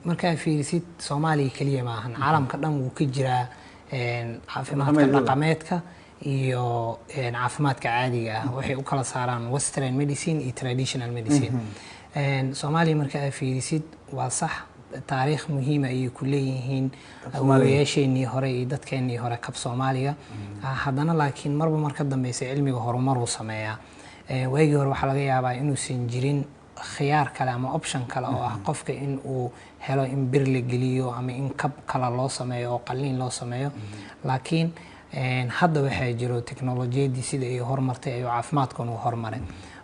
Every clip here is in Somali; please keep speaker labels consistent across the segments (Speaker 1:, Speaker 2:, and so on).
Speaker 1: marka fiirisid Soomaaliya kaliya ma ahan caalamka dhan wuu ka jiraa caafimaadka dhaqameedka iyo caafimaadka caadiga ah waxay u kala saaraan western medicine iyo traditional medicine Soomaaliya marka fiirisid waa sax taariikh muhiim ah ay ku leeyihiin awoowayaasheenii hore iyo dadkeenii hore kab Soomaaliga haddana laakiin marka dambeysay cilmiga horumar uu sameeyaa waagii hore waxa laga yaabaa inuu san jirin khiyaar kale ama option kale oo ah qofka in uu helo in bir la geliyo ama in kab kala loo sameeyo oo qalliin loo sameeyo laakiin hadda waxaa jiro teknolojiyadii sida ay horumartay ay caafimaadkan u horumaray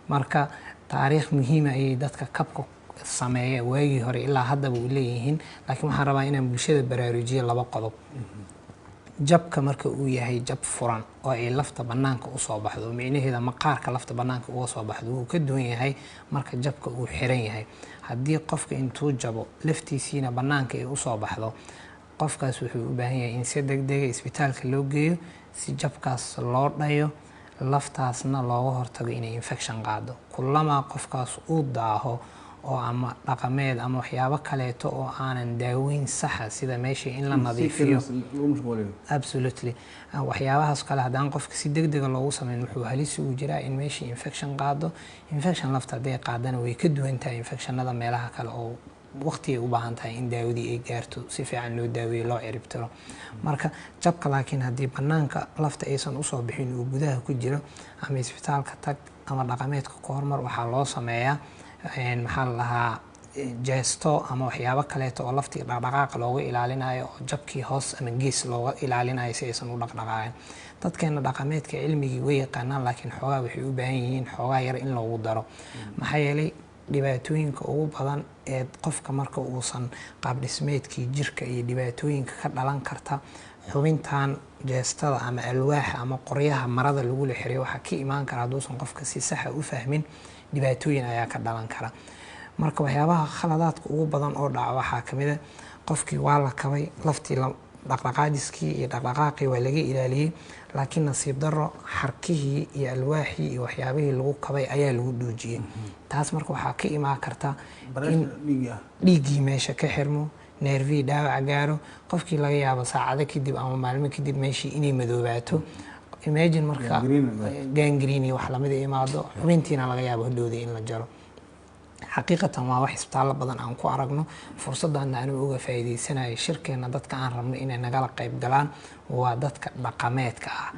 Speaker 1: marka taariikh muhiim ah ay dadka kabka sameeya waagii hore ilaa hadda uu leeyihiin laakiin waxaan rabaa inaan bulshada baraarujiyo laba qodob jabka marka uu yahay jab furan oo ay lafta banaanka u soo baxdo micnaheeda maqaarka lafta banaanka uga soo baxdo uu ka duwan yahay marka jabka uu xiran yahay haddii qofka intuu jabo laftiisiina banaanka ay u soo baxdo qofkaas wuxuu u baahan yahay in si degdeg ah isbitaalka loo geeyo si jabkaas loo dhayo laftaasna looga hortago inay infection qaado kullama qofkaas uu daaho oo ama dhaqameed ama waxyaabo kaleeto oo aanan daaweyn sax sida meeshii in la nadiifiyo absolutely waxyaabahaas kale hadaan qofka si degdeg ah loogu sameeyo wuxuu halis u jiraa in meeshii infection qaado infection lafta haday qaadana way ka duwan tahay infectionada meelaha kale oo waqti ay u baahan tahay in daawadii ay gaarto si fiican loo daaweeyo loo ciribtiro marka jabka laakiin haddii banaanka lafta aysan u soo bixin uu gudaha ku jiro ama isbitaalka tag ama dhaqameedka ka hormar waxaa loo sameeyaa maxaa la lahaa jeesto ama waxyaabo kaleeto oo laftii dhaqdhaqaaqa looga ilaalinayo oo jabkii hoos ama gees looga ilaalinayo si aysan u dhaqdhaqaaqin dadkeena dhaqameedka cilmigii way yaqaanaan laakiin xoogaa waxay u baahan yihiin xoogaa yar in loogu daro maxaa yeelay dhibaatooyinka ugu badan ee qofka marka uusan qaab dhismeedkii jirka iyo dhibaatooyinka ka dhalan karta xubintan jeestada ama alwaaxa ama qoryaha marada lagu la xiriyo waxa ka imaan kara hadduusan qofka si sax ah u fahmin dhibaatooyin ayaa ka dhalan kara marka waxyaabaha khaladaadka ugu badan oo dhaca waxaa kamid ah qofkii waa la kabay laftii dhaqdhaqaadiskii iyo dhaqdhaqaaqii waa laga ilaaliyay laakiin nasiib daro xarkihii iyo alwaaxii iyo waxyaabihii lagu kabay ayaa lagu dhuujiyay taas marka waxaa ka imaan karta in dhiiggii meesha ka xirmo neervii dhaawac gaaro qofkii laga yaabo saacado kadib ama maalmo kadib meeshii inay madoobaato imagine marka gangrene wax lamid imaado xubintiina laga yaabo hadhowday in la jaro xaqiiqatan waa wax isbitaalo badan aan ku aragno fursadana aan uga faa'iideysanayo shirkeena dadka aan rabno inay nagala qayb galaan waa dadka dhaqameedka ah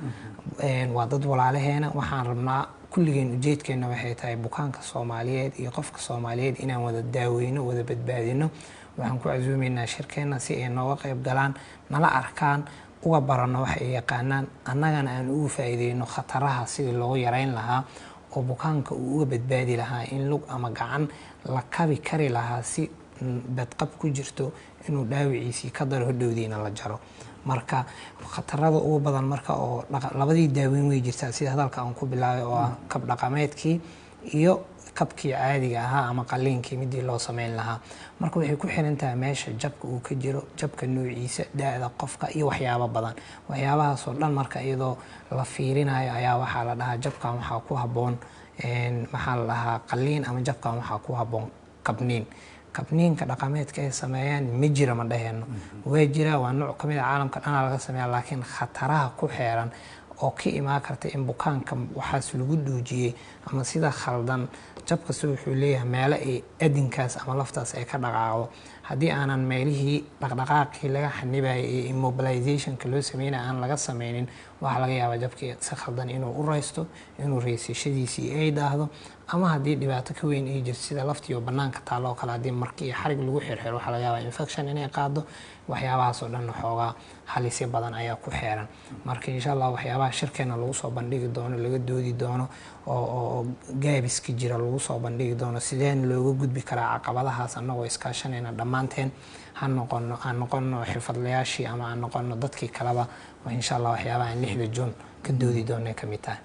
Speaker 1: waa dad walaalaheena waxaan rabnaa kulligeen ujeedkeena waxay tahay bukaanka Soomaaliyeed iyo qofka Soomaaliyeed inaan wada daaweyno wada badbaadino waxaan ku casuumeynaa shirkeena si ay nooga qayb galaan nala arkaan uga barano wax ay yaqaanaan annagana aan ugu faa'iideyno khataraha sidii loo yareyn lahaa oo bukaanka uu uga badbaadi lahaa in lug ama gacan la kabi kari lahaa si badqab ku jirto inuu dhaawiciisii ka daro hadhowdiina la jaro marka khatarada ugu badan marka oo labadii daaweyn way jirtaa sida hadalka aan ku bilaabay oo ah kab dhaqameedkii iyo kabkii caadiga ahaa ama qalliinkii midii loo sameyn lahaa marka waxay ku xiran tahay meesha jabka uu ka jiro jabka noociisa daada qofka iyo waxyaabo badan waxyaabahaas oo dhan marka iyadoo la fiirinayo ayaa waxaa la dhahaa jabkan waxaa ku haboon maxaa la dhahaa qalliin ama jabkan waxaa ku haboon kabniinka dhaqameedka ay sameeyaan ma jira ma dhaheeno waa jira waa nooc kamid ah caalamka dhan laga sameeyaa laakiin khataraha ku xeeran oo ka imaan karta in bukaanka waxaas lagu dhuujiyay ama sida khaldan jabka soo wuxuu leeyahay meelo ay adinkaas ama laftaas ay ka dhaqaaqdo haddii aanan meelihii dhaqdhaqaaqii laga xanibayay ee immobilizationka loo sameynay aan laga sameynin waxaa laga yaabaa jabkii si khaldan inuu u raysto inuu raysashadiisii ay daahdo ama haddii dhibaato ka weyn ay jirto sida laftii oo banaanka taalo oo kale haddii markii iyo xarig lagu xirxiro waxaa laga yaabaa infection inay qaado waxyaabahaas oo dhan xoogaa halisyo badan ayaa ku xeeran marka insha Allah waxyaabaha shirkeena lagu soo bandhigi doono laga doodi doono oo gaabiska jira lagu soo bandhigi doono sideen looga gudbi karaa caqabadahaas annagoo iskaashanayna dhammaanteen aan noqono xirfadlayaashii ama aan noqono dadkii kaleba insha Allah waxyaabaha 6 June ka doodi doono ka mid tahay